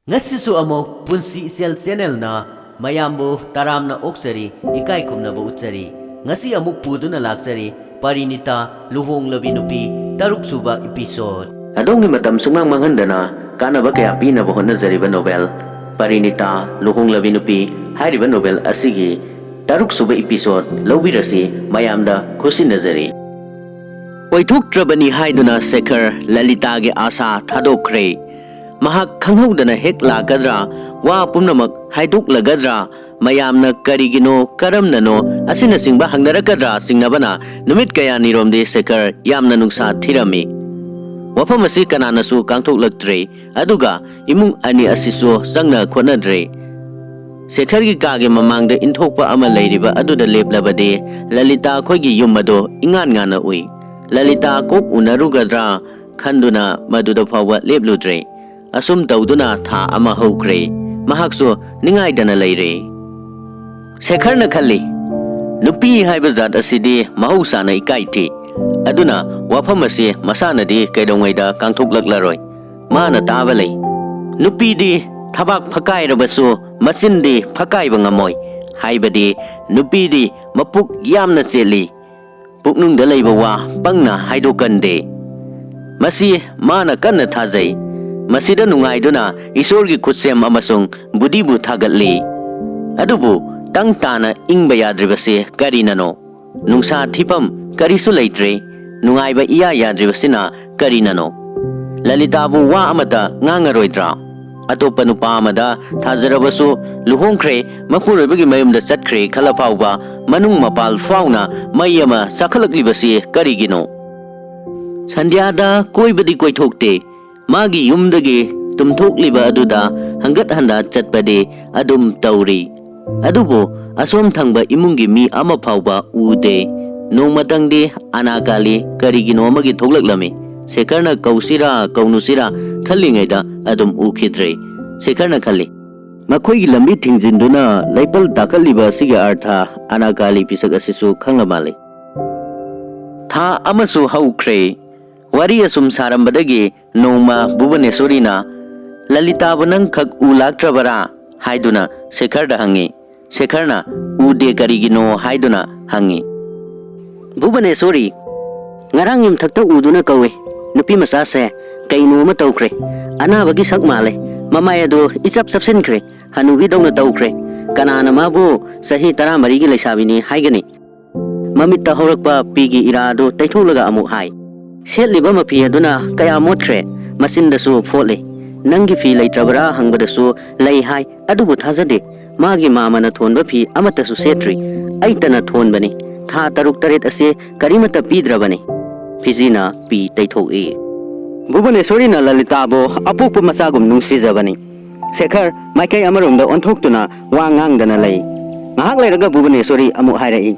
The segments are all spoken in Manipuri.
Ngasisu amok punsi sel channel na mayambu taramna oksari ikai kumnaba utsari ngasi amuk puduna laksari parinita luhong labi nupi taruk suba episode adongi matam sumang manghandana kanaba kaya pinaba honazariba novel parinita luhong labi nupi hairiba novel asigi taruk suba episode lawirasi mayamda khusinazari oithuktrabani haiduna Shekhar Lalita ge asa thadokre mahak khanghaudana hek lagadra wa pumnamak haiduk lagadra mayamna karigino karamnano asina singba hangnarakadra singnabana numit kaya niromde Shekhar yamna nungsa thirami wafam asi kananasu kangthoklaktre aduga imung ani asiso sangna khonadre Shekhar gi kage mamangda inthokpa ama leiriba aduda leplabade Lalita khoigi yumado ingan ngana ui Lalita kok unarugadra khanduna maduda phawa lepludre asum dauduna tha ama hokre mahakso ningai dana leire Shekhar na khalli nupi haiba zat asidi mahausa na ikai thi aduna wafam ase masana di kaidongaida kangthoklaklaroi mana taba lei nupi di thabak phakai rabasu machin di phakai bangamoi haibadi nupi di mapuk yamna cheli puknung da leiba wa pangna haidokande masi mana kanna thajai masida nungaiduna isorgi kutsem amasung budibu thagatli adubu tangtana ingba yadribase karinano nungsa thipam karisu leitre nungaiba iya yadribasina karinano Lalitabu wa amata ngangaroidra atopa nupa amada thajarabasu luhongkhre mapurobagi mayumda chatkhre khalapauba manung mapal fauna mayama sakhalaklibase karigino Sandhyada koibadi koithokte magi yumdagi tumthokliba aduda hangat handa chatpade adum tauri adubo asom thangba imungi mi ama phauba ude nomatangde anakali karigino amagi thoklaklami Shekhar na kausira kaunusira khallingaida adum ukhidre Shekhar na khalli makhoi lambi thingjinduna laipal dakhaliba siga artha anakali pisak asisu khanglamale tha amasu haukhre wari asum sarambadagi noma Bhubaneswari na Lalita bunang khak ulaktrabara haiduna Shekhar da hangi Shekhar na ude karigino haiduna hangi Bhubaneswari ngarang yum thakta uduna kawe nupi masa se kainu ma tawkre anabagi sak male mamaya do ichap chapsin kre hanugi dongna tawkre kanana mabu sahi 13 gi leisabini haigani mamitta horakpa pigi irado taitholaga amu hai setliba mapi aduna kaya motkre masindasu phole nangi fi leitrabara hangbadasu lei hai adubu thajade magi mamana thonba fi amatasu setri aitana thonbani tha taruk taret ase karimata pidrabani fizina pi taithoi Bhubaneswari na Lalita bo apupu masagum nungsijabani Shekhar maikai amaromda onthoktuna wa ngangdana lei ngahak leiraga Bhubaneswari amu hairai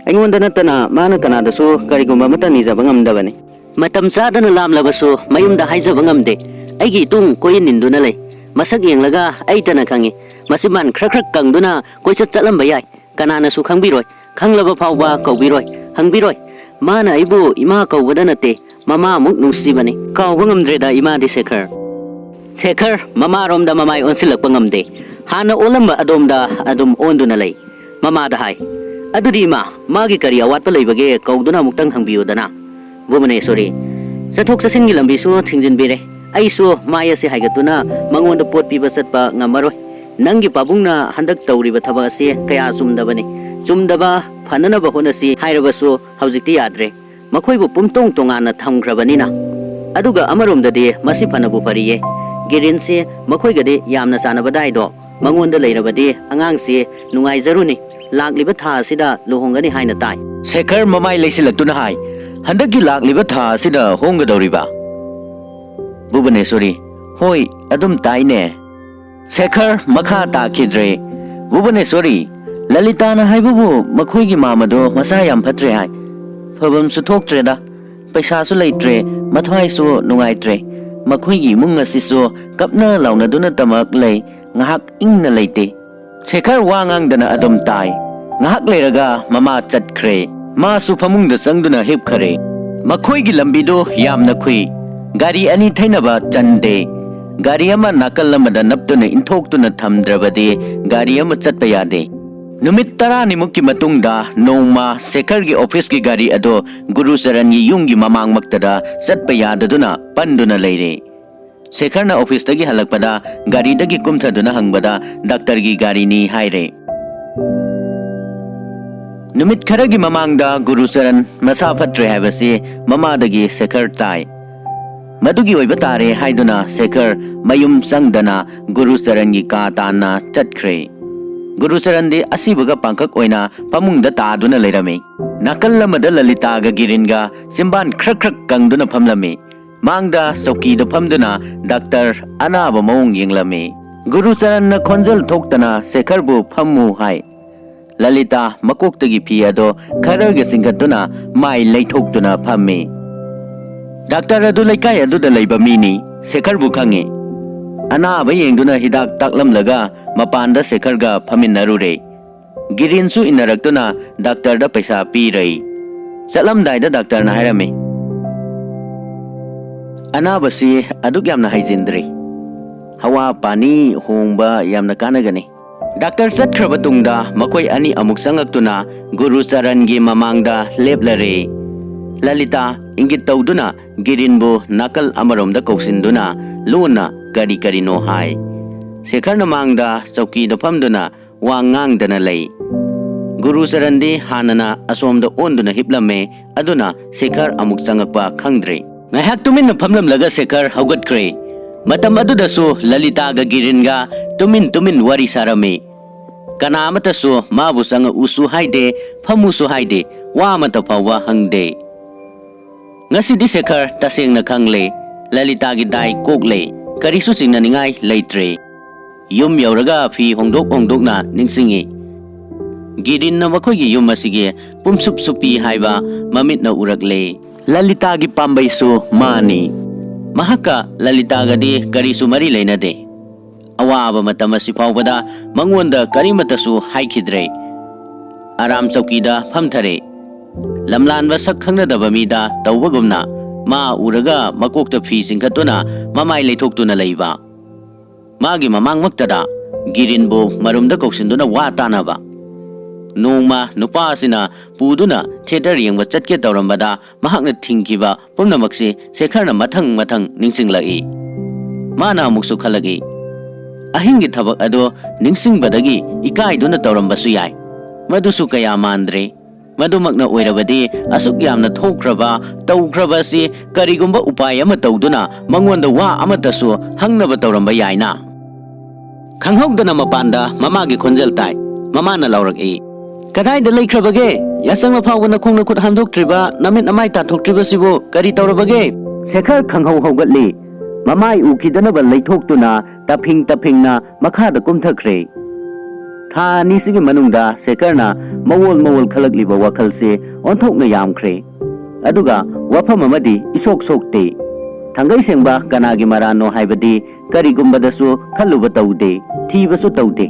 aingonda natana mana kanadasu karigumba mata nijaba ngamdabani matam chadana lamlabasu mayumda haijaba ngamde aigi tung koyin ninduna lei masak yenglaga aitana khangi masiman khrak kangduna koichat chatlamba yai kanana su khangbiroi khanglaba phawba kaubiroi hangbiroi mana aibu ima kaubada nate mama muk nungsibani kauba ngamdreda ima di Shekhar mama romda mamai onsilakpa ngamde hana olamba adomda adum onduna lei mama da hai adudi ma magi kari awatpa leibage kauduna muktang hangbiyodana Bhubaneswari chathok chasingi lambisu thingjinbire aisu maya se haigatuna mangonda pot piba chatpa ngamaroi nangi pabungna handak tawriba thaba ase kaya sumdabani chumdaba phananaba honasi hairabasu haujikti yadre makhoi bu pumtong tongana thamgrabanina aduga amaromdade masi phanabu pariye girinse makhoi gade yamna sanabadai do mangonda leirabade angangse nungai jaruni lakliba tha asida lohongani haina tai Shekhar mamai leisilakuna hai handaki lakliba tha asida honggadoriba Bhubaneswari hoi adum taine Shekhar makha takhidre Bhubaneswari Lalita na haibubu makhoi gi mamado masa yam phatre hai phabam su thoktre da paisa su leitre mathwai su nungaitre makhoi gi munga sisu kapna launa duna tamak lei ngahak ingna leite Shekhar wangang dana adum tai ngahak leiraga mama chatkhre ma su phamung da sangduna hip khare makhoi gi lambi do yamna khui gari ani thainaba chande ꯒꯥꯔꯤ ꯑꯃ ꯅꯥꯀꯜ ꯑꯃꯗ ꯅꯞꯇꯨꯅ ꯏꯟꯊꯣꯛꯇꯨꯅ ꯊꯝꯗ꯭ꯔꯕꯗꯤ ꯒꯥꯔꯤ ꯑꯃ ꯆꯠꯄ ꯌꯥꯗꯦ ꯅꯨꯃꯤꯠ 10ꯅꯤꯃꯨꯛꯀꯤ ꯃꯇꯨꯡꯗ ꯅꯣꯡꯃ ꯁꯦꯈꯔꯒꯤ ꯑꯣꯐꯤꯁꯀꯤ ꯒꯥꯔꯤ ꯑꯗꯣ ꯒꯨꯔꯨꯆꯔꯟꯒꯤ ꯌꯨꯝꯒꯤ ꯃꯃꯥꯡꯃꯛꯇꯗ ꯆꯠꯄ ꯌꯥꯗꯗꯨꯅ ꯄꯟꯗꯨꯅ ꯂꯩꯔꯦ ꯁꯦꯈꯔꯅ ꯑꯣꯐꯤꯁꯇꯒꯤ ꯍꯜꯂꯛꯄꯗ ꯒꯥꯔꯤꯗꯒꯤ ꯀꯨꯝꯊꯗꯨꯅ ꯍꯪꯕꯗ ꯗꯥꯛꯇꯔꯒꯤ ꯒꯥꯔꯤꯅꯤ ꯍꯥꯏꯔꯦ ꯅꯨꯃꯤꯠ ꯈꯔꯒꯤ ꯃꯃꯥꯡꯗ ꯒꯨꯔꯨꯆꯔꯟ ꯃꯁꯥ ꯐꯠꯇ꯭ꯔꯦ ꯍꯥꯏꯕꯁꯤ ꯃꯃꯥꯗꯒꯤ ꯁꯦꯈꯔ ꯇꯥꯏ ꯃꯗꯨꯒꯤ ꯑꯣꯏꯕ ꯇꯥꯔꯦ ꯍꯥꯏꯗꯨꯅ ꯁꯦꯈꯔ ꯃꯌꯨꯝ ꯆꯪꯗꯅ ꯒꯨꯔꯨꯆꯔꯟꯒꯤ ꯀꯥ ꯇꯥꯟꯅ ꯆꯠꯈ꯭ꯔꯦ ꯒꯨꯔꯨꯆꯔꯟꯗꯤ ꯑꯁꯤꯕꯒ ꯄꯥꯡꯈꯛ ꯑꯣꯏꯅ ꯐꯃꯨꯡꯗ ꯇꯥꯗꯨꯅ ꯂꯩꯔꯝꯃꯤ ꯅꯥꯀꯜ ꯑꯃꯗ ꯂꯂꯤꯇꯥꯒ ꯒꯤꯔꯤꯟꯒ ꯆꯤꯝꯕꯥꯟ ꯈ꯭ꯔꯛ ꯈ꯭ꯔꯛ ꯀꯪꯗꯨꯅ ꯐꯝꯂꯝꯃꯤ ꯃꯥꯡꯗ ꯆꯧꯀꯤꯗ ꯐꯝꯗꯨꯅ ꯗꯥꯛꯇꯔ ꯑꯅꯥꯕ ꯃꯑꯣꯡ ꯌꯦꯡꯂꯝꯃꯤ ꯒꯨꯔꯨꯆꯔꯟꯅ ꯈꯣꯟꯖꯦꯜ ꯊꯣꯛꯇꯅ ꯁꯦꯈꯔꯕꯨ ꯐꯝꯃꯨ ꯍꯥꯏ ꯂꯂꯤꯇꯥ ꯃꯀꯣꯛꯇꯒꯤ ꯐꯤ ꯑꯗꯣ ꯈꯔꯒ ꯆꯤꯡꯈꯠꯇꯨꯅ ꯃꯥꯏ ꯂꯩꯊꯣꯛꯇꯨꯅ ꯐꯝꯃꯤ ꯗꯥꯛꯇꯔ ꯑꯗꯨ ꯂꯩꯀꯥꯏ ꯑꯗꯨꯗ ꯂꯩꯕ ꯃꯤꯅꯤ ꯁꯦꯈꯔꯕꯨ ꯈꯪꯉꯤ ꯑꯅꯥꯕ ꯌꯦꯡꯗꯨꯅ ꯍꯤꯗꯥꯛ ꯇꯥꯛꯂꯝꯂꯒ ꯃꯄꯥꯟꯗ ꯁꯦꯈꯔꯒ ꯐꯝꯃꯤꯟꯅꯔꯨꯔꯦ ꯒꯤꯔꯤꯟꯁꯨ ꯏꯟꯅꯔꯛꯇꯨꯅ ꯗꯥꯛꯇꯔꯗ ꯄꯩꯁꯥ ꯄꯤꯔꯩ ꯆꯠꯂꯝꯗꯥꯏꯗ ꯗꯥꯛꯇꯔꯅ ꯍꯥꯏꯔꯝꯃꯤ ꯑꯅꯥꯕꯁꯤ ꯑꯗꯨꯛ ꯌꯥꯝꯅ ꯍꯩꯖꯤꯟꯗ꯭ꯔꯤ ꯍꯋꯥ ꯄꯥꯅꯤ ꯍꯣꯡꯕ ꯌꯥꯝꯅ ꯀꯥꯟꯅꯒꯅꯤ ꯗꯥꯛꯇꯔ ꯆꯠꯈ꯭ꯔꯕ ꯇꯨꯡꯗ ꯃꯈꯣꯏ ꯑꯅꯤ ꯑꯃꯨꯛ ꯆꯪꯉꯛꯇꯨꯅ ꯒꯨꯔꯨꯆꯔꯟꯒꯤ ꯃꯃꯥꯡꯗ ꯂꯦꯞꯂꯔꯦ ꯂꯂꯤꯇꯥ ꯏꯪꯒꯤꯠ ꯇꯧꯗꯨꯅ ꯒꯤꯔꯤꯟꯕꯨ ꯅꯥꯀꯜ ꯑꯃꯔꯣꯝꯗ ꯀꯧꯁꯤꯟꯗꯨꯅ ꯂꯨꯅ ꯀꯔꯤ ꯀꯔꯤꯅꯣ ꯍꯥꯏ ꯁꯦꯈꯔꯅ ꯃꯥꯡꯗ ꯆꯧꯀꯤꯗ ꯐꯝꯗꯨꯅ ꯋꯥ ꯉꯥꯡꯗꯅ ꯂꯩ ꯒꯨꯔꯨꯆꯔꯟꯗꯤ ꯍꯥꯟꯅꯅ ꯑꯁꯣꯝꯗ ꯑꯣꯟꯗꯨꯅ ꯍꯤꯞꯂꯝꯃꯦ ꯑꯗꯨꯅ ꯁꯦꯈꯔ ꯑꯃꯨꯛ ꯆꯪꯉꯛꯄ ꯈꯪꯗ꯭ꯔꯦ ꯉꯥꯏꯍꯥꯛ ꯇꯨꯃꯤꯟꯅ ꯐꯝꯂꯝꯂꯒ ꯁꯦꯈꯔ ꯍꯧꯒꯠꯈ꯭ꯔꯦ ꯃꯇꯝ ꯑꯗꯨꯗꯁꯨ ꯂꯂꯤꯇꯥꯒ ꯒꯤꯔꯤꯟꯒ ꯇꯨꯃꯤꯟ ꯋꯥꯔꯤ ꯁꯥꯔꯝꯃꯤ ꯀꯅꯥ ꯑꯃꯠꯇꯁꯨ ꯃꯥꯕꯨ ꯆꯪꯉꯛꯎꯁꯨ ꯍꯥꯏꯗꯦ ꯐꯝꯃꯨꯁꯨ ꯍꯥꯏꯗꯦ ꯋꯥ ꯑꯃꯠꯇ ꯐꯥꯎꯕ ꯍꯪꯗꯦ ꯉꯁꯤꯗꯤ ꯁꯦꯈꯔ ꯇꯁꯦꯡꯅ ꯈꯪꯂꯦ ꯂꯂꯤꯇꯥꯒꯤ ꯗꯥꯏ ꯀꯣꯛꯂꯦ ꯀꯔꯤꯁꯨ ꯆꯤꯡꯅꯅꯤꯡꯉꯥꯏ ꯂꯩꯇ꯭ꯔꯦ ꯌꯨꯝ ꯌꯧꯔꯒ ꯐꯤ ꯍꯣꯡꯗꯣꯛꯅ ꯅꯤꯡꯁꯤꯡꯉꯤ ꯒꯤꯔꯤꯟꯅ ꯃꯈꯣꯏꯒꯤ ꯌꯨꯝ ꯑꯁꯤꯒꯤ ꯄꯨꯝꯁꯨꯞ ꯁꯨꯞꯄꯤ ꯍꯥꯏꯕ ꯃꯃꯤꯠꯅ ꯎꯔꯛꯂꯦ ꯂꯂꯤꯇꯥꯒꯤ ꯄꯥꯝꯕꯩꯁꯨ ꯃꯥꯅꯤ ꯃꯍꯥꯛꯀ ꯂꯂꯤꯇꯥꯒꯗꯤ ꯀꯔꯤꯁꯨ ꯃꯔꯤ ꯂꯩꯅꯗꯦ ꯑꯋꯥꯕ ꯃꯇꯝ ꯑꯁꯤ ꯐꯥꯎꯕꯗ ꯃꯉꯣꯟꯗ ꯀꯔꯤꯃꯠꯇꯁꯨ ꯍꯥꯏꯈꯤꯗ꯭ꯔꯦ ꯑꯔꯥꯝ ꯆꯧꯀꯤꯗ ꯐꯝꯊꯔꯦ ꯂꯝꯂꯥꯟꯕ ꯁꯛ ꯈꯪꯅꯗꯕ ꯃꯤꯗ ꯇꯧꯕꯒꯨꯝꯅ ꯃꯥ ꯎꯔꯒ ꯃꯀꯣꯛꯇ ꯐꯤ ꯆꯤꯡꯈꯠꯇꯨꯅ ꯃꯃꯥꯏ ꯂꯩꯊꯣꯛꯇꯨꯅ ꯂꯩꯕ ꯃꯥꯒꯤ ꯃꯃꯥꯡꯃꯛꯇꯗ ꯒꯤꯔꯤꯟꯕꯨ ꯃꯔꯨꯝꯗ ꯀꯧꯁꯤꯟꯗꯨꯅ ꯋꯥ ꯇꯥꯅꯕ ꯅꯣꯡꯃ ꯅꯨꯄꯥ ꯑꯁꯤꯅ ꯄꯨꯗꯨꯅ ꯊꯤꯌꯦꯇꯔ ꯌꯦꯡꯕ ꯆꯠꯀꯦ ꯇꯧꯔꯝꯕꯗ ꯃꯍꯥꯛꯅ ꯊꯤꯡꯈꯤꯕ ꯄꯨꯝꯅꯃꯛꯁꯤ ꯁꯦꯈꯔꯅ ꯃꯊꯪ ꯅꯤꯡꯁꯤꯡꯂꯛꯏ ꯃꯥꯅ ꯑꯃꯨꯛꯁꯨ ꯈꯜꯂꯛꯏ ꯑꯍꯤꯡꯒꯤ ꯊꯕꯛ ꯑꯗꯣ ꯅꯤꯡꯁꯤꯡꯕꯗꯒꯤ ꯏꯀꯥꯏꯗꯨꯅ ꯇꯧꯔꯝꯕꯁꯨ ꯌꯥꯏ ꯃꯗꯨꯁꯨ ꯀꯌꯥ ꯃꯥꯟꯗ꯭ꯔꯦ ꯃꯗꯨꯃꯛꯅ ꯑꯣꯏꯔꯕꯗꯤ ꯑꯁꯨꯛ ꯌꯥꯝꯅ ꯊꯣꯛꯈ꯭ꯔꯕ ꯇꯧꯈ꯭ꯔꯕ ꯑꯁꯤ ꯀꯔꯤꯒꯨꯝꯕ ꯎꯄꯥꯏ ꯑꯃ ꯇꯧꯗꯨꯅ ꯃꯉꯣꯟꯗ ꯋꯥ ꯑꯃꯠꯇꯁꯨ ꯍꯪꯅꯕ ꯇꯧꯔꯝꯕ ꯌꯥꯏꯅ ꯈꯪꯍꯧꯗꯅ ꯃꯄꯥꯟꯗ ꯃꯃꯥꯒꯤ ꯈꯣꯟꯖꯦꯜ ꯇꯥꯏ ꯃꯃꯥꯅ ꯂꯥꯎꯔꯛꯏ ꯀꯗꯥꯏꯗ ꯂꯩꯈ꯭ꯔꯕꯒꯦ ꯌꯥꯆꯪꯕ ꯐꯥꯎꯕ ꯅꯈꯣꯡ ꯅꯈꯨꯠ ꯍꯥꯝꯗꯣꯛꯇ꯭ꯔꯤꯕ ꯅꯃꯤꯠ ꯅꯃꯥꯏ ꯇꯥꯊꯣꯛꯇ꯭ꯔꯤꯕꯁꯤꯕꯨ ꯀꯔꯤ ꯇꯧꯔꯕꯒꯦ ꯁꯦꯈꯔ ꯈꯪꯍꯧ ꯍꯧꯒꯠꯂꯤ ꯃꯃꯥꯏ ꯎꯈꯤꯗꯅꯕ ꯂꯩꯊꯣꯛꯇꯨꯅ ꯇꯐꯤꯡꯅ ꯃꯈꯥꯗ ꯀꯨꯝꯊꯈ꯭ꯔꯦ ꯊꯥ ꯑꯅꯤꯁꯤꯒꯤ ꯃꯅꯨꯡꯗ ꯁꯦꯈꯔꯅ ꯃꯋꯣꯜ ꯈꯜꯂꯛꯂꯤꯕ ꯋꯥꯈꯜꯁꯦ ꯑꯣꯟꯊꯣꯛꯅ ꯌꯥꯝꯈ꯭ꯔꯦ ꯑꯗꯨꯒ ꯋꯥꯐꯝ ꯑꯃꯗꯤ ꯏꯁꯣꯛ ꯁꯣꯛꯇꯦ ꯊꯥꯡꯒꯩ ꯁꯦꯡꯕ ꯀꯅꯥꯒꯤ ꯃꯔꯥꯟꯅꯣ ꯍꯥꯏꯕꯗꯤ ꯀꯔꯤꯒꯨꯝꯕꯗꯁꯨ ꯈꯜꯂꯨꯕ ꯇꯧꯗꯦ ꯊꯤꯕꯁꯨ ꯇꯧꯗꯦ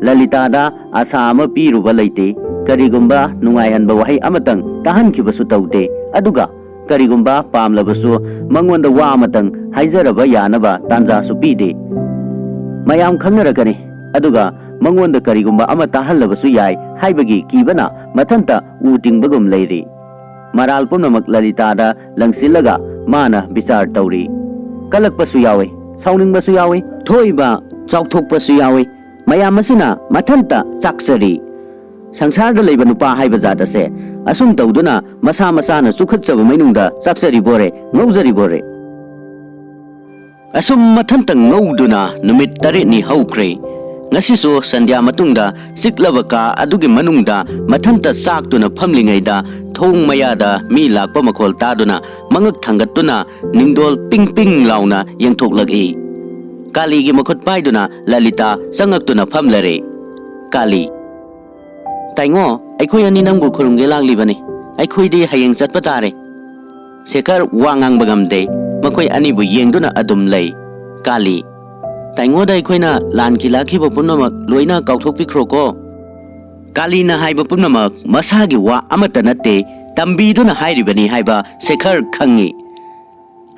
ꯂꯂꯤꯇꯥꯗ ꯑꯁꯥ ꯑꯃ ꯄꯤꯔꯨꯕ ꯂꯩꯇꯦ ꯀꯔꯤꯒꯨꯝꯕ ꯅꯨꯡꯉꯥꯏꯍꯟꯕ ꯋꯥꯍꯩ ꯑꯃꯇꯪ ꯇꯥꯍꯟꯈꯤꯕꯁꯨ ꯇꯧꯗꯦ ꯑꯗꯨꯒ ꯀꯔꯤꯒꯨꯝꯕ ꯄꯥꯝꯂꯕꯁꯨ ꯃꯉꯣꯟꯗ ꯋꯥ ꯑꯃꯇꯪ ꯍꯥꯏꯖꯔꯕ ꯌꯥꯅꯕ ꯇꯥꯟꯖꯥꯁꯨ ꯄꯤꯗꯦ ꯃꯌꯥꯝ ꯈꯪꯅꯔꯒꯅꯤ ꯑꯗꯨꯒ ꯃꯉꯣꯟꯗ ꯀꯔꯤꯒꯨꯝꯕ ꯑꯃ ꯇꯥꯍꯜꯂꯕꯁꯨ ꯌꯥꯏ ꯍꯥꯏꯕꯒꯤ ꯀꯤꯕꯅ ꯃꯊꯟꯇ ꯎ ꯇꯤꯡꯕꯒꯨꯝ ꯂꯩꯔꯤ ꯃꯔꯥꯜ ꯄꯨꯝꯅꯃꯛ ꯂꯂꯤꯇꯥꯗ ꯂꯪꯁꯤꯜꯂꯒ ꯃꯥꯅ ꯕꯤꯆꯥꯔ ꯇꯧꯔꯤ ꯀꯂꯛꯄꯁꯨ ꯌꯥꯎꯏ ꯁꯥꯎꯅꯤꯡꯕꯁꯨ ꯌꯥꯎꯏ ꯊꯣꯛꯏꯕ ꯆꯥꯎꯊꯣꯛꯄꯁꯨ ꯌꯥꯎꯏ ꯃꯌꯥꯝ ꯑꯁꯤꯅ ꯃꯊꯟꯇ ꯆꯥꯛꯆꯔꯤ ꯁꯪꯁꯥꯔꯗ ꯂꯩꯕ ꯅꯨꯄꯥ ꯍꯥꯏꯕ ꯖꯥꯠ ꯑꯁꯦ ꯑꯁꯨꯝ ꯇꯧꯗꯨꯅ ꯃꯁꯥꯅ ꯆꯨꯈꯠꯆꯕ ꯃꯅꯨꯡꯗ ꯆꯥꯛꯆꯔꯤꯕꯣꯔꯦ ꯉꯧꯖꯔꯤꯕꯣꯔꯦ ꯑꯁꯨꯝ ꯃꯊꯟꯇ ꯉꯧꯗꯨꯅ ꯅꯨꯃꯤꯠ 8ꯅꯤ ꯍꯧꯈ꯭ꯔꯦ ngasisu sandya matungda siklaba ka adugi manungda mathanta chaktuna phamlingayda thong mayada mi lakpa makhol taduna mangak thangatuna ningdol ping ping launa yengthoklagi kali gi makhot paiduna lalita changaktuna phamlare kali taingo aikhoi ani namgu khurumge laglibani aikhoi di hayeng chatpa tare sekar wangang bagamde makhoi ani bu yengduna adum lei kali taingo da aikhoi na lan ki lakhi ba punnamak loina kauthok pikro ko kali na haiba punnamak masagi wa amata natte tambi duna hairibani haiba sekar khangi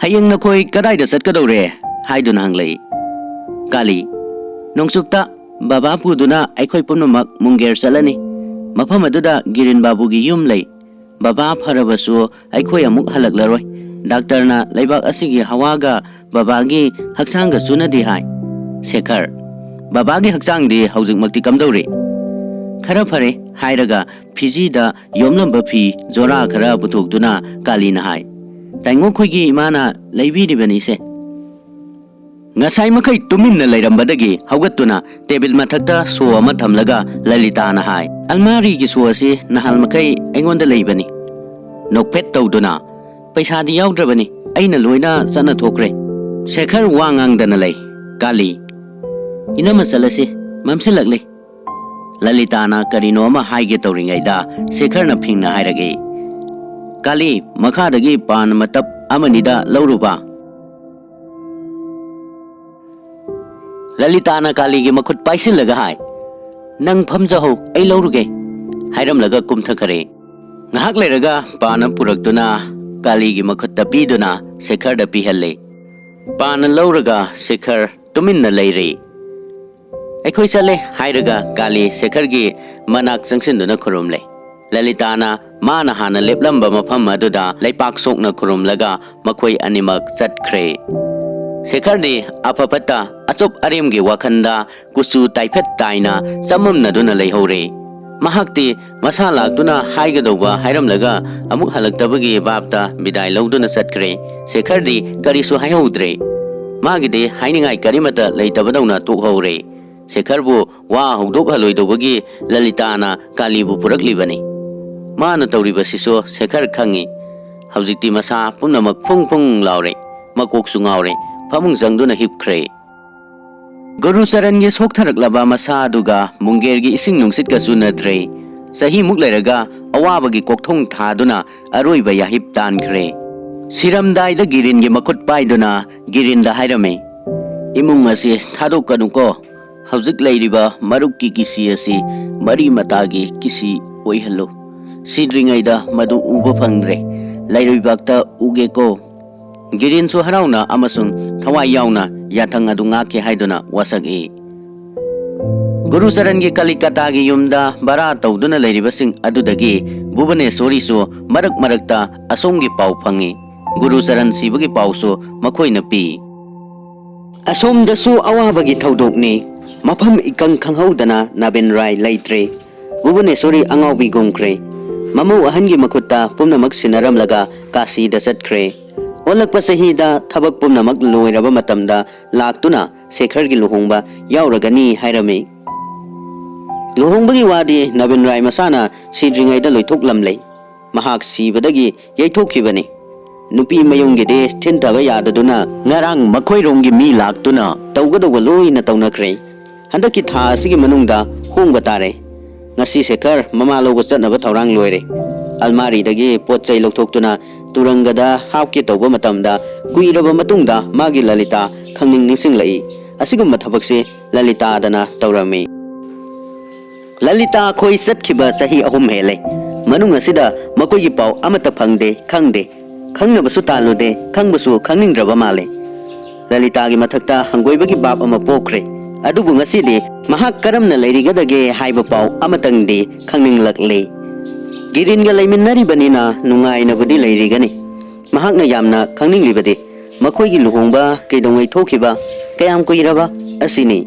hayeng na khoi kadai da satkadore haidun hanglei. Kali, nongsukta baba puduna aikoi pumnamak munger salani. Mafam aduda Girin Babugi yum lei. Baba pharabasu aikoi amuk halaklaroi. Doctor na laibak asigi hawaga babagi haksanga sunadi hai. Shekhar, babagi haksang di haujik makti kamdauri. Khara phare hairaga Fiji da yomlamba phi jora khara puthokduna Kali na hai. Taingo khoigi imana leibi dibani se. Ngasai makai tumin na lairambadagi haugattuna table mathakta so ama thamlaga Lalita na hai. Almari gi so asi nahal makai aingonda leibani. Nokpet tawduna paisa di yaudrabani aina loina chana thokre. Shekhar wangang dana lei. Kali ina masalasi mamsilaklei. Lalita na karino ma haige tawringaida Shekhar na phingna hairage. Kali makhadagi pan matap amanida lauruba. Lalita na Kali gi makhut paisil laga hai. Nang phamjaho ai lauruge. Hairam laga kumthakare. Ngahak leiraga pana purakduna Kali gi makhut tapiduna Shekhar da pihalle. Pana lauraga Shekhar tuminna leire. Aikoi chale hairaga Kali Shekhar gi manak changsinduna khurumle. Lalita na mana hana leplamba mafam aduda leipak sokna khurumlaga makhoi animak chatkhre. Shekhar di apapata achop arim gi wakhanda kusu taiphet taina samamna duna leihore. Mahakti masa laktuna haigadoba hairamlaga amuk halaktabagi babta bidai lauduna chatkre. Shekhar di karisu haihodre. Magide hainingai karimata leitabadawna tokhore. Shekhar bu wa hudop haloidobagi Lalita na Kali bu puraklibani. Mana tawriba siso Shekhar khangi. Haujikti masa pumnamak phung phung laure. Makok su ngaure. Pamung jangduna hipkhre. Guru Charan gi sokthaраklaba masa aduga Munger gi ising nungsit ka sunadre. Sahi muk leiraga awabagi kokthong thaduna aroiba yahip tankhre. Siramdai da Girin gi makhut paiduna Girin da hairame. Imung asi thadokkanuko. Haujik leiriba maruk ki kisi asi mari matagi kisi oihallo. Sidringaida madu uba phangdre. Lairoibakta uge ko. Girin su harauna amasung thawai yauna yathang adu ngaki haiduna wasak e. Guru Charan gi Kalikata gi yumda bara tawduna leiribasing adudagi Bhubaneswari su marak marakta asom gi pau phangi. Guru Charan sibagi pau su makhoi na pi. Asom da su awabagi thaudokni mafam ikang khanghaudana Nabin Rai leitre. Bhubaneswari angaubi gongkre. Mamu ahan gi makhutta pumnamak sinaramlaga Kasi da chatkre. Olakpa sahida thabak pumnamak loiraba matamda laktuna Shekhar gi luhongba yauragani hairame. Luhongbagi wadi Nabin Rai masana sidringaida loithoklamlei. Mahak sibadagi yaithokibani. Nupi mayunggi de thintaba yadaduna ngarang makhoironggi mi laktuna tawgadoga loina tawnakre. Handaki tha asigi manungda hongba tare. Ngasi Shekhar mamalogo chatnaba thaurang loire. Almari dagi potchai lokthokuna Turangada hapki tawba matamda kuiraba matungda magi Lalita khangning ningsinglai. Asigumba thabakse Lalita dana tawrami. Lalita khoi chatkhiba chahi ahum hele. Manung asida makoigi pau amata phangde khangde. Khangnabasu talude khangbasu khangningraba male. Lalita gi mathakta hangoibagi bab ama pokre. Adubu ngasidi mahak karamna leirigadage haiba pau amatangde khangninglakle. Girin ga laiminari banina nungai na budi leirigani. Mahakna yamna khangninglibadi makhoigi luhongba keidongai thokiba kayam kuiraba asini.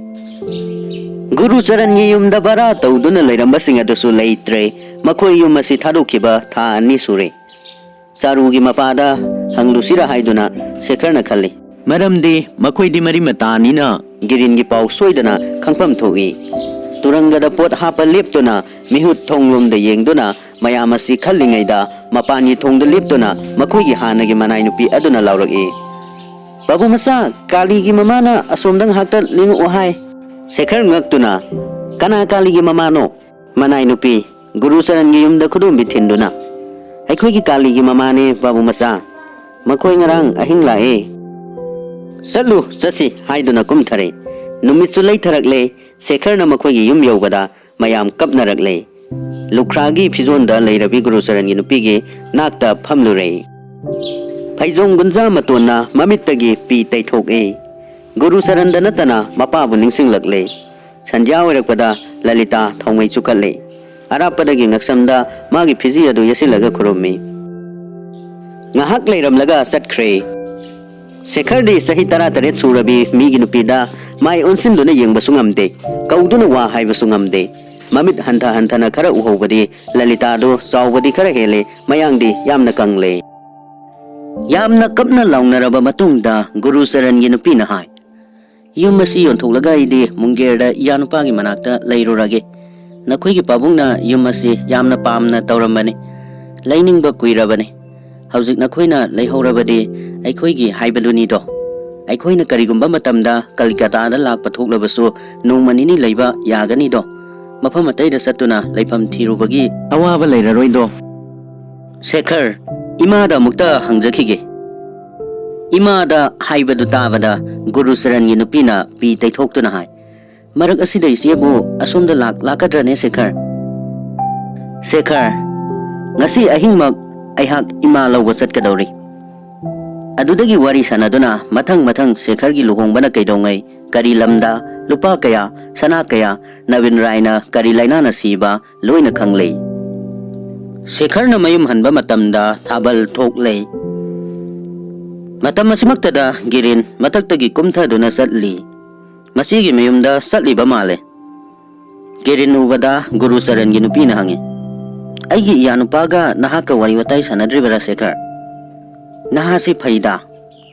Guru Charan gi yumda bara tawduna leirambasing adusu leitre. Makhoi yum asi thadokiba tha ani sure. Saru gi mapada hanglusira haiduna Shekhar na khalli. Maramdi makhoi di mari matani na Girin gi pau soidana khangpam thogi. Turangada pot hapa leptuna mihut thonglom da yengduna mayamasi khallingaida mapani thongda leptuna makhoigi hanagi manai nupi aduna lauragi. Babu masa Kali gi mamana asomdang hakta lingu ohai. Shekhar ngaktuna kana Kali gi mamano manai nupi Guru Charan gi yumda khudum bithinduna. Aikhoigi Kali gi mamane babu masa makhoi ngarang ahing lae. Salu sasi haiduna kumthare. Numitsu leitharakle Shekhar na makhoigi yum yogada mayam kapnarakle. Lukragi phizonda leirabi Guru Charan gi nupigi nakta phamlure. Phaijong gunja matona mamittagi pi taithok e. Guru Saranda natana mapabu ningsinglakle. Sandya oirakpada Lalita thongmei chukalle. Arapadagi ngaksamda magi phizi adu yasilaga khurummi. Ngahak leiramlaga satkhre. Shekhar di sahi tara taret surabi migi nupida mai unsinduna yengba sungamde. Kauduna wa haiba sungamde. Mamit hantha hanthana khara uhobadi Lalita do sawbadi khara hele mayangdi yamna kangle. Yamna kapna laungnaraba matungda Guru Saran gi nupina hai. Yum masi yonthoklaga idi mungerda yanupagi manakta leirurage. Nakhoi pabungna yum masi yamna pamna tawrambani. Lainingba kuirabani. Haujik nakoina leihorabadi aikhoi gi haibaduni do. Aikhoina karigumba matamda Kolkata da lakpa thoklabasu nongmanini leiba yagani do. Mafam atayda satuna leifam thirubagi awaba leiraroi do. Shekhar imada mukta hangjakhige. Imada haibadu tabada Guru Saran gi nupina pi taithoktuna hai. Marak asida isiabu asomda lakadrane Shekhar. Shekhar ngasi ahingmak aihak ima lawba satkadawri. Adudagi wari sanaduna mathang Shekhar gi luhongbana kaidongai kari lamda lupa kaya sana kaya Navin Raina kari lainana siba loina khanglei. Shekhar na mayum hanba matamda thabal thoklei. Matam asimaktada Girin mataktagi kumthaduna satli. Masigi mayumda satliba male. Girin ubada Guru Saran gi nupina hangi. Aigi iyanupaga nahaka wari watai sanadribara Shekhar. Nahasi phaida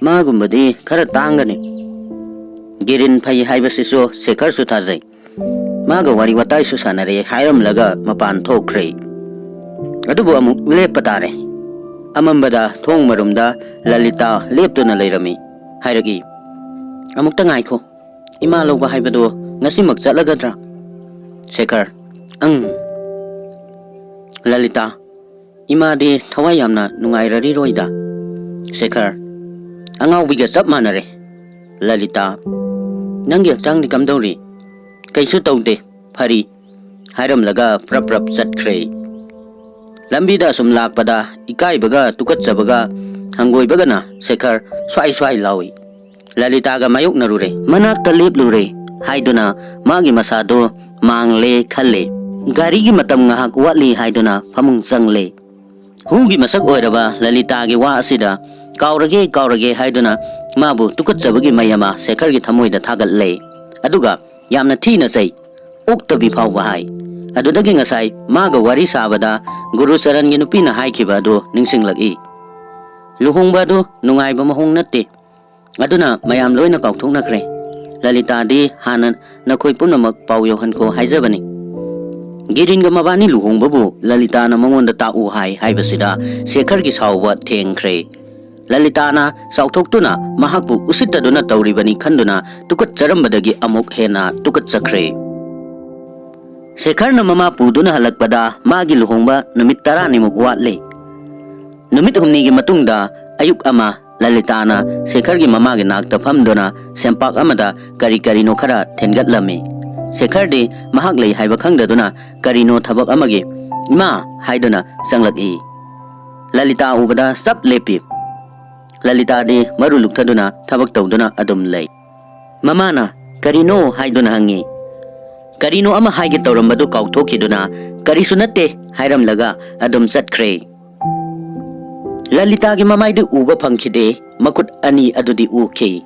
magumbadi khara tangani. Girin phai haibasisu Shekhar su thajai. Maga wari watai su sanare hairamlaga mapan thokre. Adubu amuk lepatare. Amambada thong marumda Lalita leptuna leirami. Hairagi. Amukta ngaiko. Ima lawba haibadu ngasimak chatlagadra. Shekhar. Lalita. Ima di thawai yamna nungairari roida. Shekhar. Angaw biga chap manare. Lalita. Nangi akchang di kamdawri. Kaisu tawde. Phari. Hairamlaga prap chatkre. Lambida sum lakpada ikai baga tukat sabaga hangoi baga na Shekhar swai lawi. Lalita ga mayuk narure manak talip lure haiduna magi masado mangle khalle. Gari gi matam ngahak watli haiduna phamung changle. Hugi masak oiraba Lalita gi wa asida kaurage haiduna mabu tukat sabagi mayama Shekhar gi thamoida thagalle. Aduga yamna thina sai uktabi phawba hai. Adudagi ngasai maga wari sabada Guru Saran gi nupina haikhiba adu ningsinglaki. Luhongba adu nungaiba mahong natte. Aduna mayam loina kaukthoknakre. Lalita di hanan nakhoi punamak pau yohanko haijabani. Girin ga mabani luhongbabu Lalita na mangonda ta'u haibasida Shekhar gi sawba thengkhre. Lalita na sauthoktuna mahakbu usittaduna tawribani khanduna tukat charambadagi amuk hena tukat chakre. Shekhar na mama puduna halakpada magi luhongba numit 10 watle. Numit humni gi matungda ayuk ama Lalita na Shekhar gi mama gi nakta phamduna sempak amada kari no khara thengatlami. Shekhar di mahak lei haiba khangdaduna karino thabak amagi ima haiduna sanglaki. Lalita ubada sap lepi. Lalita di maru lukthaduna thabak tawduna adum lei. Mama na karino haiduna hangi. Karino ama haige tawrambadu kauthokiduna karisu natte hairamlaga adum chatkre. Lalita gi mamaidi uba phangkhide makut ani adudi ukhe.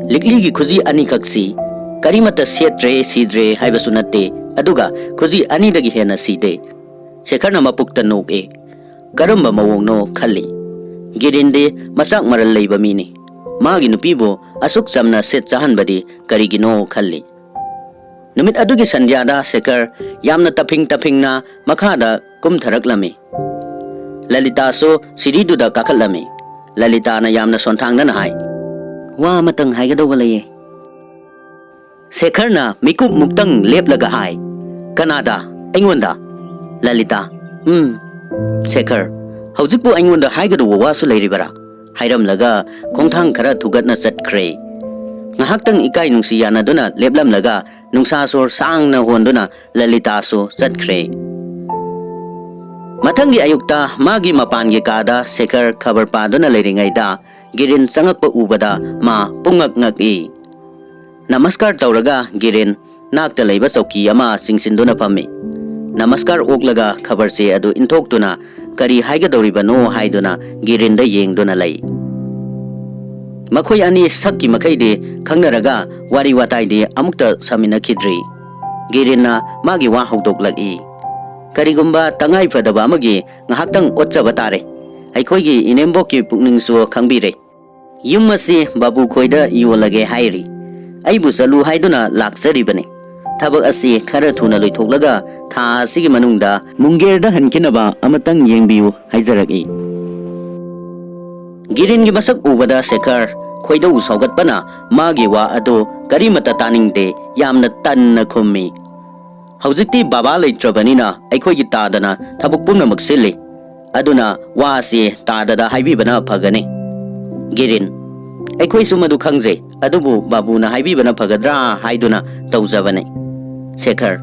Likli gi khuji ani kaksi karimata setre sidre haibasu natte aduga khuji ani dagi hena side. Shekhar na mapukta noke karamba mawongno khalli. Girinde masak maral leiba mini. Magi nupibo asuk samna set chahanbadi karigino khalli. Numit adugi sanjada Shekhar yamna taping na makhada kumtharaklami. Lalita so siriduda kakhatlami. Lalita na yamna sonthangna na hai. Wa matang haigadawa laye. Shekhar na mikup muktang leplaga hai. Kanada aingonda. Lalita. Shekhar. Haujikpu aingonda haigadawa wasu leiribara. Hairamlaga khongthang khara thugatna chatkre. Ngahaktan ikai nungsi yana duna leplamlaga nungsa sor sang na honduna Lalita so chatkre. Mathangi ayukta magi mapangi kada Shekhar khabar paduna leiringaida Girin changakpa ubada ma pungak ngaki. Namaskar tawraga Girin nakta leiba chauki ama singsinduna phammi. Namaskar oklaga khabar se adu inthok kari haiga dawribano haiduna Girin da yengduna lei. Makhoi ani sakki makai de khangnaraga wari watai de amukta saminakhidri. Girin na magi wa haudoklagi. Karigumba tangai fadaba amagi ngahaktang otchaba tare. Aikhoigi inemboki pukningsu khangbire. Yum asi babu khoida yolage hairi. Aibu salu haiduna laksaribani. Thabak asi khara thuna loithoglaga tha asigi manungda mungerda hankinaba amatang yengbiu haijaragi. Girin gi masak ubada Shekhar khoida usaugatpana magi wa ado karimata taningde yamna tanna khummi. Haujikti baba leitrabanina aikhoigi tadana thabak pumnamak silli. Aduna wa asi tadada haibibana phagani. Girin Aikhoi sumadu khangje adubu babuna haibibana phagadra haiduna tawjabane. Shekhar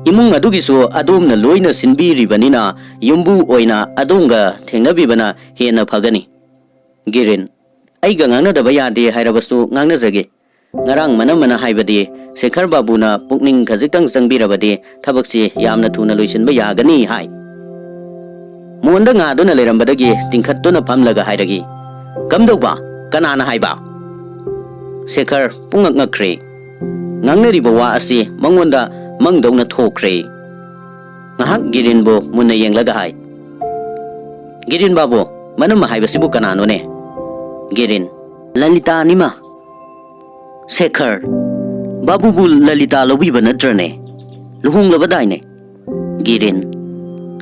imung adugisu adumna loina sinbiribanina yumbu oina adunga thengabibana hena phagani. Girin aiga ngangnadaba yade hairabasu ngangnajage. Ngarang mana haibadi Shekhar babuna pukning khajitang sangbirabadi thabaksi yamna thuna loisinba yagani hai. Monda ngaduna lerambadagi tingkhattuna phamlaga hairagi. Kamdauba kanana haiba. Shekhar pungak ngakre. Ngangnariba wa asi mangonda mangdongna thokre. Ngahak Girin bo munna yenglaga hai. Girin babu manama haibasibu kanano ne. Girin Lalita nima. Shekhar babu bu Lalita lobiba nadrane. Luhonglaba ne. Girin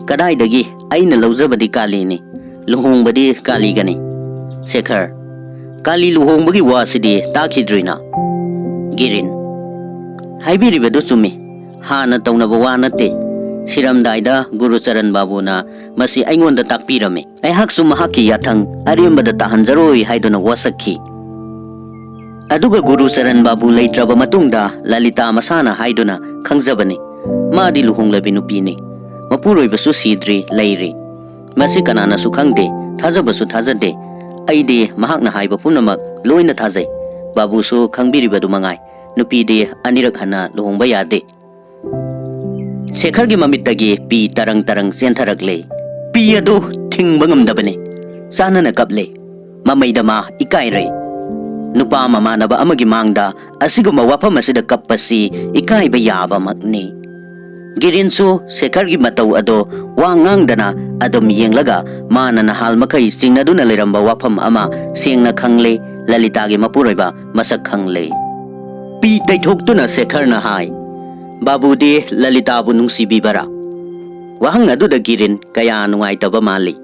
kadaidagi aina lawjabadi kali ni. Luhongbadi kali gani. Shekhar Kali luhongbagi wasidi takhidrina. Girin haibiribadu sumi hana tawnaba wa natte. Siramdaida Guru Charan babuna masi aingonda takpirame. Aihak sumahaki yathang arembada tahanjaroi haiduna wasakhi. Aduga Guru Charan babu leitraba matungda Lalita masana haiduna khangjabani. Madi luhonglabi nupini. Mapuroibasu sidri leiri. Masi kanana su khangde thajabasu thajade. Aide mahakna haiba punamak loina thajai. Babu su khangbiribadu mangai. Nupide anirak hana luhongba yade. Shekhar gi mamittagi pi tarang chentharakle. Pi adu thingba ngamdabane. Sanana kaple. Mamaidama ikaire. Nupa mamanaba amagi mangda asiguma wafam asida kappasi ikaiba yaba makni. Girin su Shekhar gi matau ado wangangdana adom yenglaga mana nahal makai singnaduna leramba wafam ama sengna khangle Lalita gi mapuroiba masak khangle. Pi taithoktuna Shekhar na hai. Babu de Lalita bu nungsibibara. Wahang aduda Girin kaya nungaitaba mali.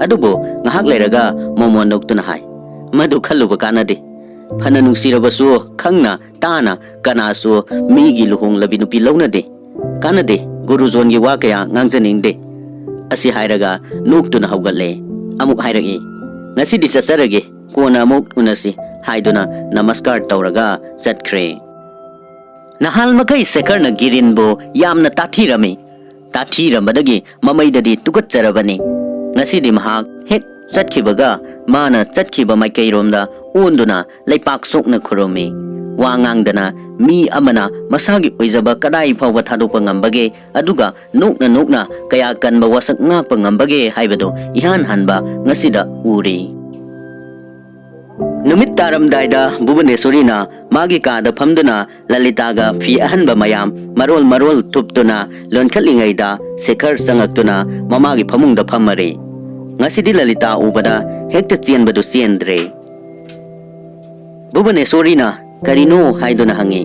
Adubo ngahak leraga momondoktuna hai. Madu khalluba kanade. Phana nungsirabasu khangna tana kanasu migi luhonglabi nupi launade. Kanade Guru Zongi wa kaya ngangjaningde. Asi hairaga nuktuna haugalle. Amuk hairagi. Ngasi disasarage kona amuk unasi haiduna namaskar tawraga chatkre. Nahal makai Shekhar na Girin bo yamna tathirami. Tathirambadagi mamaidadi tukatcharabani. Ngasidi mahak hek chatkhibaga mana chatkhiba maikairomda onduna leipak sokna khurumi. Wangangdana mi amana masagi oijaba kadai phawba thadokpa ngambage aduga nokna kaya kanba wasak ngakpa ngambage haibado ihan hanba ngasida uri. Numit taramdaida Bhubaneswari na magi kada phamduna Lalitaga fi ahanba mayam marol tuptuna lonkhalingaida Shekhar sangaktuna mamagi phamungda phammare. Ngasidi Lalita ubada hekta chenbadu chendre. Bhubaneswari na karino haiduna hangi.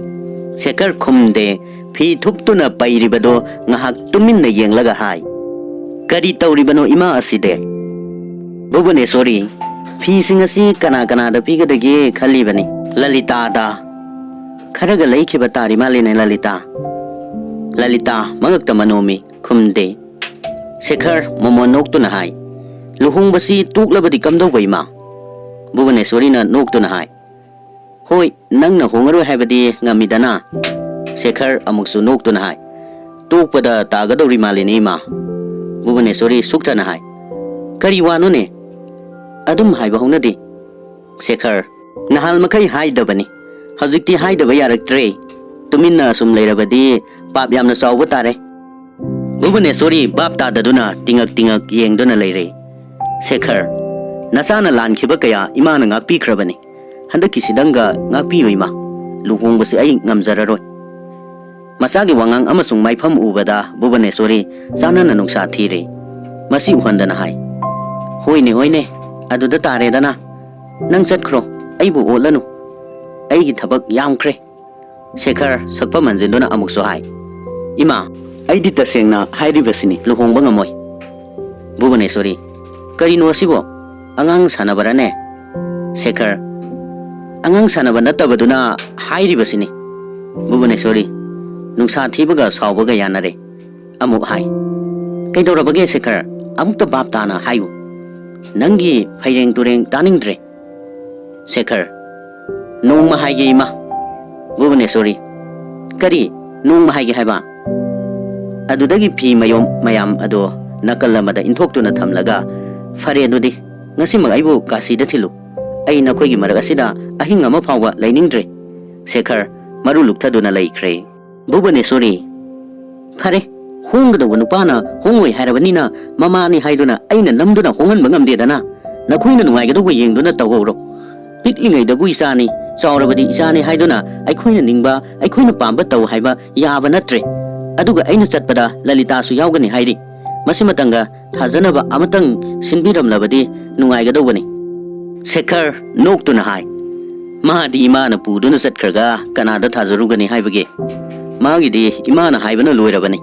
Shekhar khumde fi thuptuna pairibado ngahak tuminna yenglaga hai. Kari tawribano ima aside. Bhubaneswari fi singasi kana da pigadage khalibani. Lalita da kharaga laikhiba tari malene Lalita. Lalita mangakta manomi khumde. Shekhar momonoktuna hai. Luhongbasi tuklabadi kamdawbai ma. Bhubaneswari na noktuna hai. Hoi nangna hongaroi haibadi ngamidana. Shekhar amuksu noktuna hai. Tokpada tagadawri malene ma. Bhubaneswari suktana hai. Kari wano ne? Adum haiba hongnadi. Shekhar nahal makai haidabani. Hajikti haidaba yaraktre. Tuminna sum leirabadi pap yamna sawba tare. Bhubaneswari bap tadaduna tingak yengduna leire. Shekhar, nasana lankhiba kaya imana ngakpikrabani. Handaki sidanga ngakpiyo ima. Luhongbasi ay ngamjararoi. Masagi wangang amasung maifam ubada Bhubaneswari sanana nungsa thire. Masi uhandana hai. Hoine, aduda tare dana. Nang chatkro, aibu olanu. Aigi thabak yamkre. Shekhar sakpa manjinduna amukso hai. Ima, aidi tasengna hairibasini luhongba ngamoi. Bhubaneswari, karino asibo? Angang sanabarane. Shekhar, angang sanaba natabaduna hairibasini. Bhubaneswari, nungsa thibaga sawbaga yanare. Amuk hai. Kaidorabage Shekhar, amukta bap tana hayu. Nangi phaireng tureng taningdre. Shekhar, nong mahayge ima. Bhubaneswari, kari nong mahayge haiba. Adudagi pi mayam ado nakalamada inthoktu na thamlaga fare adudi ngasi magaibu kasida thilu ai na khoi gi maraga sida ahing ama phawa lainingdre. Shekhar maru luktaduna laikre. Bhubaneswari, fare hongda nupana hongoi harabanina mamani haiduna aina namduna hongan bangamde dana nakhoina nungai gadu yengduna tawro pitlingai dagu isani chaurabadi isani haiduna aikhoina ningba aikhoina pamba taw haiba yaba natre. Aduga aina chatpada Lalita su yaugani hairi. Masimatanga thajanaba amatang sinbiramlabadi nungaigadawani. Shekhar noktuna hai. Mahadi imana puduna chatkharga kanada thajarugani haibage. Magidi imana haibana loirabani.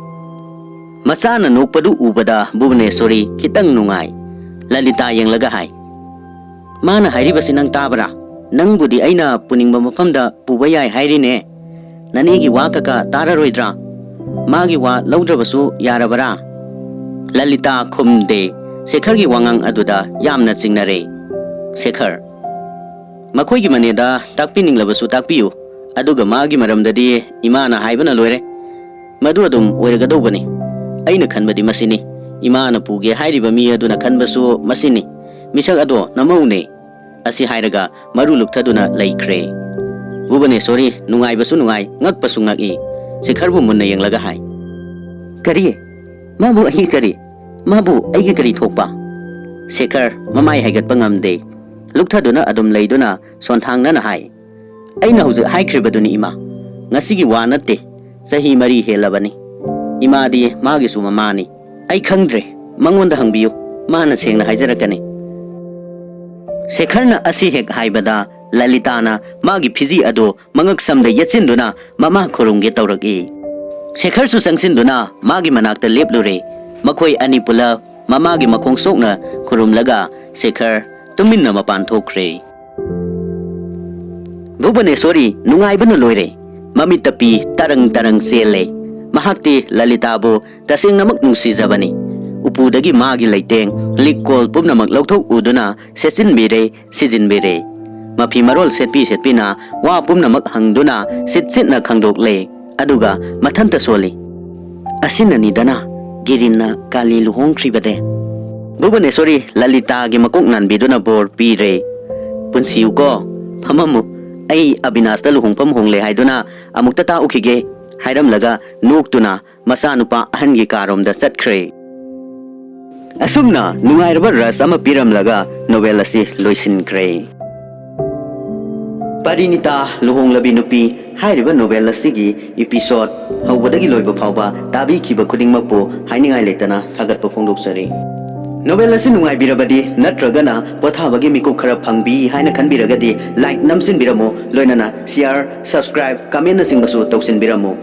Masana nokpadu ubada Bhubaneswari kitang nungai. Lalita yenglaga hai. Mana hairibasi nang tabara. Nang budi aina puningba mafamda pubayai hairine. Nanigi wakaka tararoidra. Magi wa laudrabasu yarabara. Lalita khumde. Shekhar gi wangang aduda yamna chingnare. Shekhar, makhoi gi maneda takpining labasu takpiyu. Aduga magi maramdadi imana haibana loire. Madu adum oiragadobani. Aina khanbadi masini. Imana puge hairiba mi aduna khanbasu masini. Misak ado namaune. Asi hairaga maru luktaduna laikre. Bhubaneswari nungai basu nungai ngakpasu ngaki. Shekhar bu munna yenglaga hai. Kari, mabu ahi kari, mabu aigi kari thokpa. Shekhar mamai haigat pangamde. Luktaduna adum leiduna sonthangna na hai. Aina huzu haikribaduni ima. Ngasigi wa natte, sahi mari helabani. Ima di magi su mamani. Ai khangdre, mangonda hangbiyu, mana sengna haijarakani. Shekhar na asi hek haibada Lalitana magi phizi ado mangak samda yachinduna mama khurumge tawraki. Shekhar su sangsinduna magi manakta leplure. Makhoi ani pula mamagi makhong sokna khurumlaga Shekhar tuminna mapan thokre. Bhubaneswari nungaibana loire. Mami tapi tarang sele. Mahakti Lalitabu tasing namak nungsijabani. Upudagi magi laiteng likol pumnamak lauthok uduna sejinbire sijinbire. Mapi marol setpi na wa pumnamak hangduna sitna khangdok le aduga mathanta soli. Asinani dana girinna kali luhongkribade. Bhubaneswari Lalita gi makok nanbiduna bor pire. Punsiu ko phamamu ai Abinashta luhongpam hongle haiduna amukta ta ukhige hairamlaga noktuna masanupa ahangi karomda chatkre. Asumna nungairaba ras ama piramlaga novel asi loisinkhre. Parinita luhong labi nupi hairiba novel asigi episode hawbadagi loiba phawba tabi khiba khudingmakpo hainingai letana thagatpa phongdoksari. Novel asi nungai birabadi natragana pothabagi mikuk khara phangbi haina khanbiragadi like namsin biramo loinana share subscribe comment singbasu toksin biramo.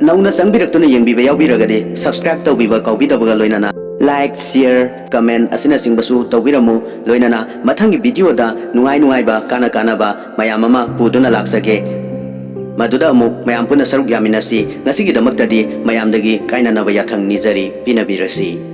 Nauna sangbirak yengbiba yaubiragadi subscribe tawbiba kaubidabaga loinana like share comment asina singbasu tawbiramu loinana mathangi video da nungai ba kana ba mayam ama puduna laksage maduda amu mayam puna saruk yaminasi ngasigi damaktadi mayam dagi kaina naba yathang nijari pinabirasi.